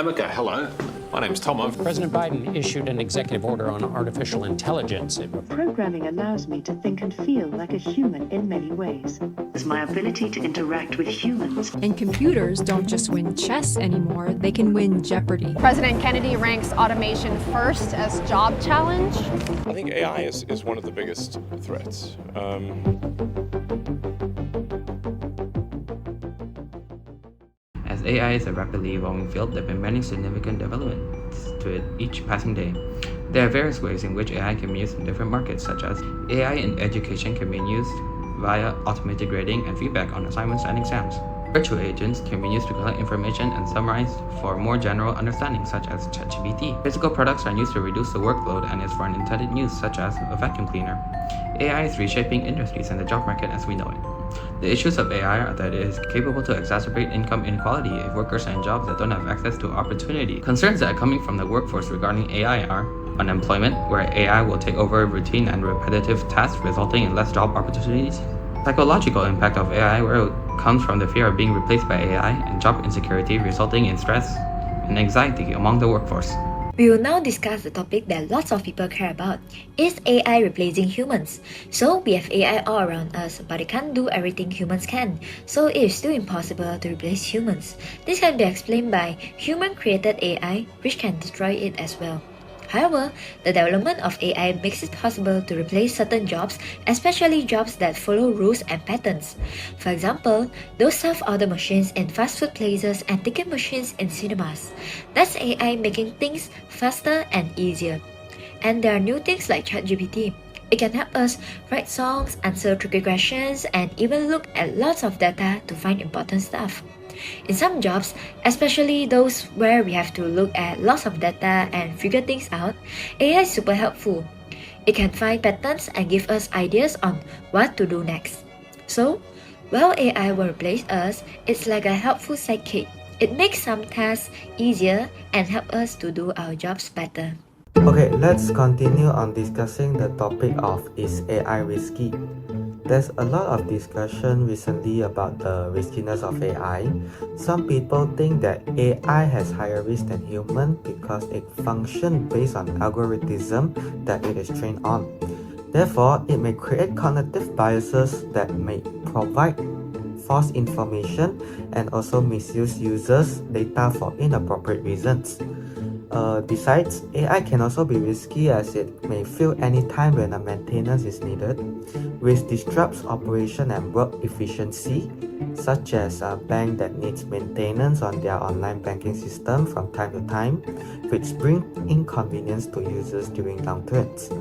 Amica, hello. My name's Tom. President Biden issued an executive order on artificial intelligence. Programming allows me to think and feel like a human in many ways. It's my ability to interact with humans. And computers don't just win chess anymore, they can win Jeopardy. President Kennedy ranks automation first as job challenge. I think AI is one of the biggest threats. As AI is a rapidly evolving field, there have been many significant developments to it each passing day. There are various ways in which AI can be used in different markets, such as AI in education can be used via automated grading and feedback on assignments and exams. Virtual agents can be used to collect information and summarize for more general understanding, such as ChatGPT. Physical products are used to reduce the workload and is for an intended use, such as a vacuum cleaner. AI is reshaping industries and the job market as we know it. The issues of AI are that it is capable to exacerbate income inequality if workers are in jobs that don't have access to opportunity. Concerns that are coming from the workforce regarding AI are unemployment, where AI will take over routine and repetitive tasks, resulting in less job opportunities. Psychological impact of AI, where it comes from the fear of being replaced by AI, and job insecurity, resulting in stress and anxiety among the workforce. We will now discuss the topic that lots of people care about. Is AI replacing humans? So we have AI all around us, but it can't do everything humans can. So it is still impossible to replace humans. This can be explained by human-created AI, which can destroy it as well. However, the development of AI makes it possible to replace certain jobs, especially jobs that follow rules and patterns. For example, those self-order machines in fast food places and ticket machines in cinemas. That's AI making things faster and easier. And there are new things like ChatGPT. It can help us write songs, answer tricky questions, and even look at lots of data to find important stuff. In some jobs, especially those where we have to look at lots of data and figure things out, AI is super helpful. It can find patterns and give us ideas on what to do next. So, while AI will replace us, it's like a helpful sidekick. It makes some tasks easier and help us to do our jobs better. Okay, let's continue on discussing the topic of is AI risky? There's a lot of discussion recently about the riskiness of AI. Some people think that AI has higher risk than human because it functions based on algorithm that it is trained on. Therefore, it may create cognitive biases that may provide false information and also misuse users' data for inappropriate reasons. Besides, AI can also be risky as it may fail anytime when a maintenance is needed, which disrupts operation and work efficiency, such as a bank that needs maintenance on their online banking system from time to time, which brings inconvenience to users during downturns.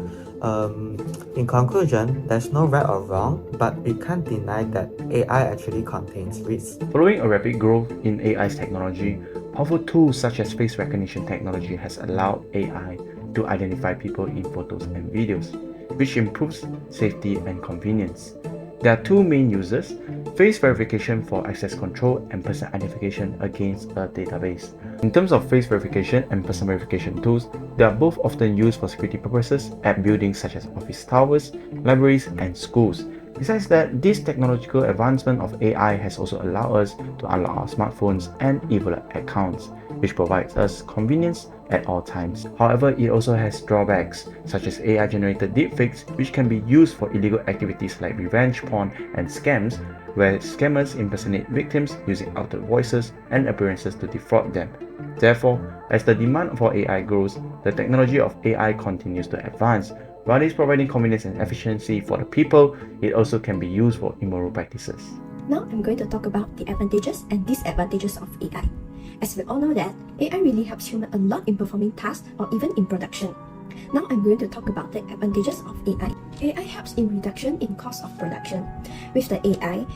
In conclusion, there's no right or wrong, but we can't deny that AI actually contains risks. Following a rapid growth in AI's technology, powerful tools such as face recognition technology has allowed AI to identify people in photos and videos, which improves safety and convenience. There are two main uses: face verification for access control and person identification against a database. In terms of face verification and person verification tools, they are both often used for security purposes at buildings such as office towers, libraries, and schools. Besides that, this technological advancement of AI has also allowed us to unlock our smartphones and e-wallet accounts, which provides us convenience at all times. However, it also has drawbacks, such as AI-generated deepfakes, which can be used for illegal activities like revenge porn and scams, where scammers impersonate victims using altered voices and appearances to defraud them. Therefore, as the demand for AI grows, the technology of AI continues to advance. While it is providing convenience and efficiency for the people, it also can be used for immoral practices. Now I'm going to talk about the advantages and disadvantages of AI. As we all know that, AI really helps humans a lot in performing tasks or even in production. Now I'm going to talk about the advantages of AI. AI helps in reduction in cost of production. With the AI,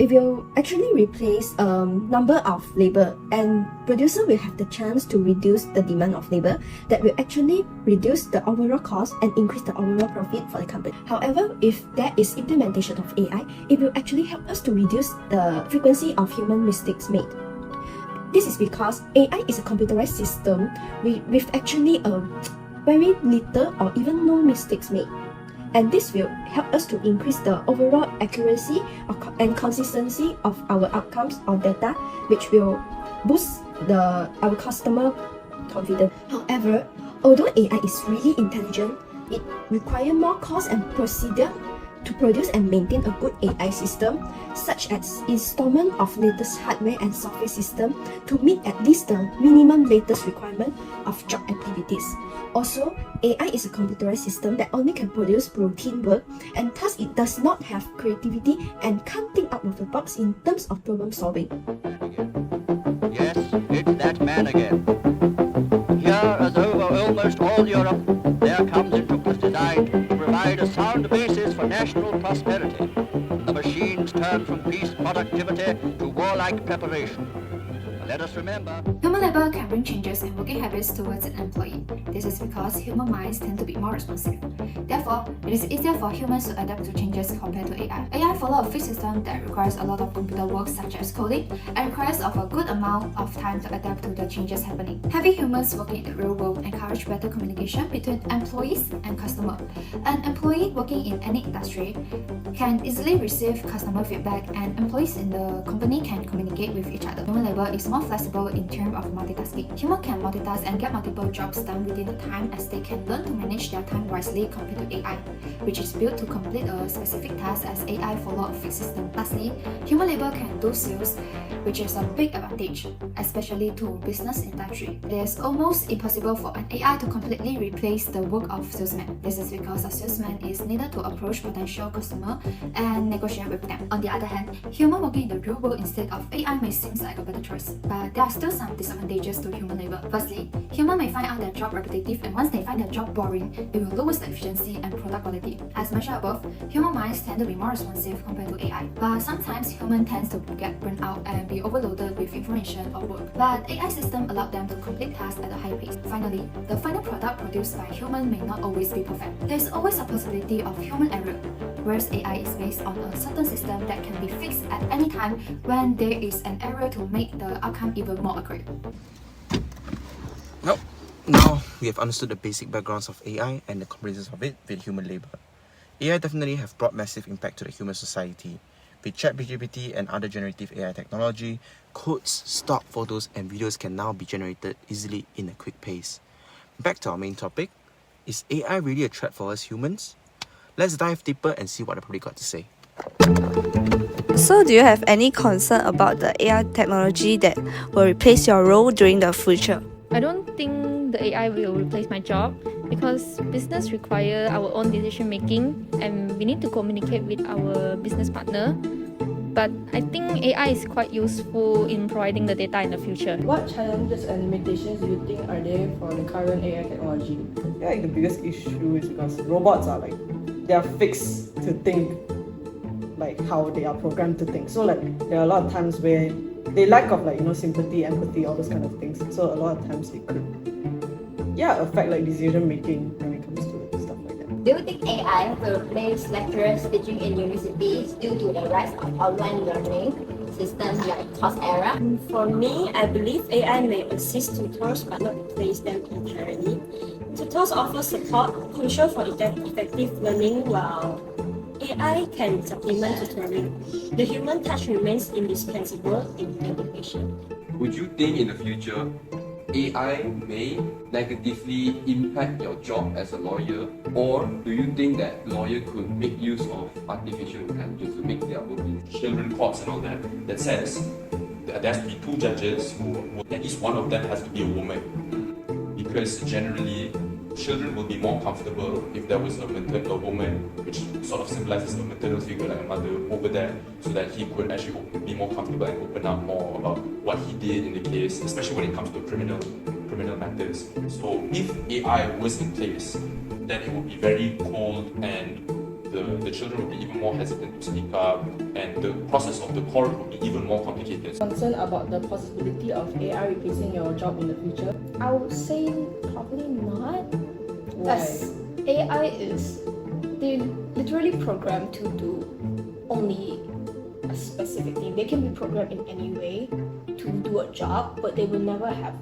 it will actually replace a number of labor, and producer will have the chance to reduce the demand of labor that will actually reduce the overall cost and increase the overall profit for the company. However, if there is implementation of AI, it will actually help us to reduce the frequency of human mistakes made. This is because AI is a computerized system with actually a very little or even no mistakes made. And this will help us to increase the overall accuracy and consistency of our outcomes or data, which will boost our customer confidence. However, although AI is really intelligent, it requires more cost and procedure to produce and maintain a good AI system, such as installation of latest hardware and software system to meet at least the minimum latest requirement of job activities. Also, AI is a computerized system that only can produce routine work, and thus it does not have creativity and can't think out of the box in terms of problem solving. Yes, it's that man again. Here, as over almost all Europe, there comes into design to provide a sound basis for national prosperity. The machines turn from peace productivity to warlike preparation. Let us remember, human labor can bring changes in working habits towards an employee. This is because human minds tend to be more responsive. Therefore, it is easier for humans to adapt to changes compared to AI. AI follows a fixed system that requires a lot of computer work such as coding and requires of a good amount of time to adapt to the changes happening. Having humans working in the real world encourage better communication between employees and customers. An employee working in any industry can easily receive customer feedback, and employees in the company can communicate with each other. Human labor is more flexible in terms of multitasking. Humans can multitask and get multiple jobs done within a time, as they can learn to manage their time wisely compared to AI, which is built to complete a specific task, as AI follows a fixed system. Lastly, human labor can do sales, which is a big advantage, especially to business industry. It is almost impossible for an AI to completely replace the work of salesman. This is because a salesman is needed to approach potential customer and negotiate with them. On the other hand, human working in the real world instead of AI may seem like a better choice, but there are still some disadvantages to human labor. Firstly, human may find out their job repetitive, and once they find their job boring, it will lower the efficiency and product quality. As mentioned above, human minds tend to be more responsive compared to AI, but sometimes human tends to get burnt out and be overloaded with information or work. But AI system allow them to complete tasks at a higher pace. Finally, the final product produced by human may not always be perfect. There is always a possibility of human error, whereas AI is based on a certain system that can be fixed at any time when there is an error to make the outcome even more accurate. Well, now we have understood the basic backgrounds of AI and the comparisons of it with human labor. AI definitely have brought massive impact to the human society. With ChatGPT and other generative AI technology, codes, stock photos and videos can now be generated easily in a quick pace. Back to our main topic, is AI really a threat for us humans? Let's dive deeper and see what the public got to say. So, do you have any concern about the AI technology that will replace your role during the future? I don't think the AI will replace my job, because business require our own decision making and we need to communicate with our business partner. But I think AI is quite useful in providing the data in the future. What challenges and limitations do you think are there for the current AI technology? I feel like the biggest issue is because robots are they are fixed to think like how they are programmed to think. So there are a lot of times where they lack of sympathy, empathy, all those kind of things. So a lot of times it could affect decision making when it comes to stuff like that. Do you think AI will replace lecturers teaching in universities due to the rise of online learning systems like Coursera? For me, I believe AI may assist tutors but not replace them entirely. Tutors offer support crucial for effective learning, while AI can supplement tutoring. The human touch remains indispensable in education. Would you think in the future AI may negatively impact your job as a lawyer, or do you think that lawyer could make use of artificial intelligence to make their work in children courts and all that? That says there has to be two judges who at least one of them has to be a woman, because generally children will be more comfortable if there was a woman, which sort of symbolizes a maternal figure like a mother over there, so that he could actually be more comfortable and open up more about what he did in the case, especially when it comes to criminal matters. So if AI was in place, then it would be very cold, and the children will be even more hesitant to speak up, and the process of the court will be even more complicated. Concerned about the possibility of AI replacing your job in the future? I would say probably not. Why? As AI is, they literally programmed to do only a specific thing. They can be programmed in any way to do a job, but they will never have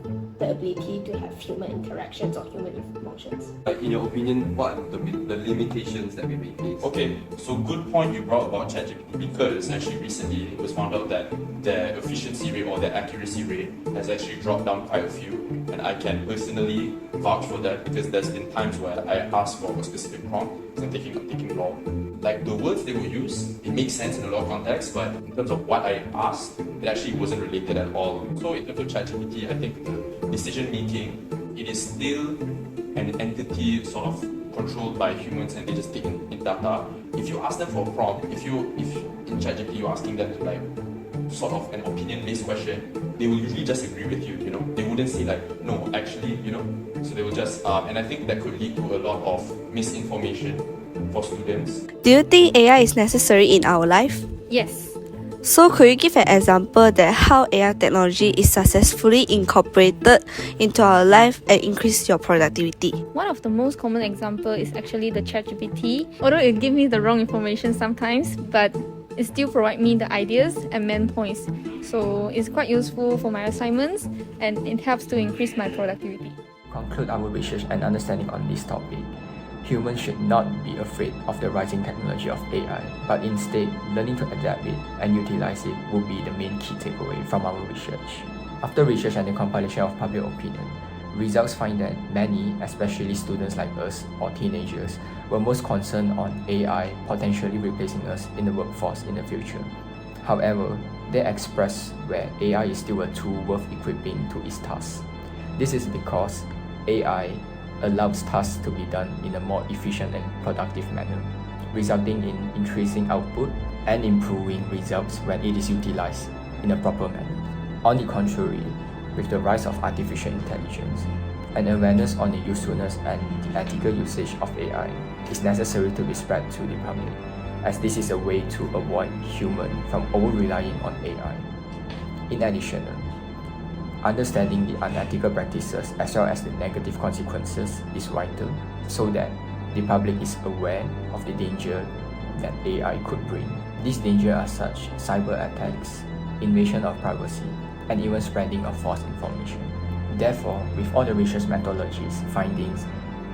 the ability to have human interactions or human emotions. Like, in your opinion, what are the limitations that we may face? Okay, so good point you brought about ChatGPT, because actually recently it was found out that their efficiency rate or their accuracy rate has actually dropped down quite a few, and I can personally vouch for that because there's been times where I ask for a specific prompt because I'm taking law. Like the words they will use, it makes sense in a lot of contexts, but in terms of what I asked, it actually wasn't related at all. So in terms of ChatGPT, I think the decision making, it is still an entity sort of controlled by humans, and they just take in data. If you ask them for a prompt, if in ChatGPT you're asking them to like sort of an opinion-based question, they will usually just agree with you, you know. They wouldn't say like, no, actually, you know. So they will just, and I think that could lead to a lot of misinformation for students. Do you think AI is necessary in our life? Yes. So could you give an example that how AI technology is successfully incorporated into our life and increase your productivity? One of the most common example is actually the ChatGPT. Although it gives me the wrong information sometimes, but it still provides me the ideas and main points. So it's quite useful for my assignments, and it helps to increase my productivity. Conclude our research and understanding on this topic. Humans should not be afraid of the rising technology of AI, but instead, learning to adapt it and utilize it will be the main key takeaway from our research. After research and the compilation of public opinion, results find that many, especially students like us or teenagers, were most concerned on AI potentially replacing us in the workforce in the future. However, they express where AI is still a tool worth equipping to its tasks. This is because AI allows tasks to be done in a more efficient and productive manner, resulting in increasing output and improving results when it is utilized in a proper manner. On the contrary, with the rise of artificial intelligence, an awareness on the usefulness and the ethical usage of AI is necessary to be spread to the public, as this is a way to avoid humans from over-relying on AI. In addition, understanding the unethical practices as well as the negative consequences is vital so that the public is aware of the danger that AI could bring. These dangers are such cyber attacks, invasion of privacy, and even spreading of false information. Therefore, with all the research methodologies, findings,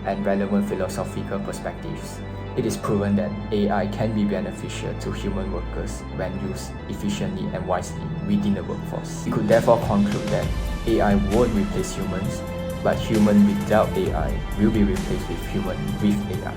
and relevant philosophical perspectives, it is proven that AI can be beneficial to human workers when used efficiently and wisely within the workforce. We could therefore conclude that AI won't replace humans, but human without AI will be replaced with human with AI.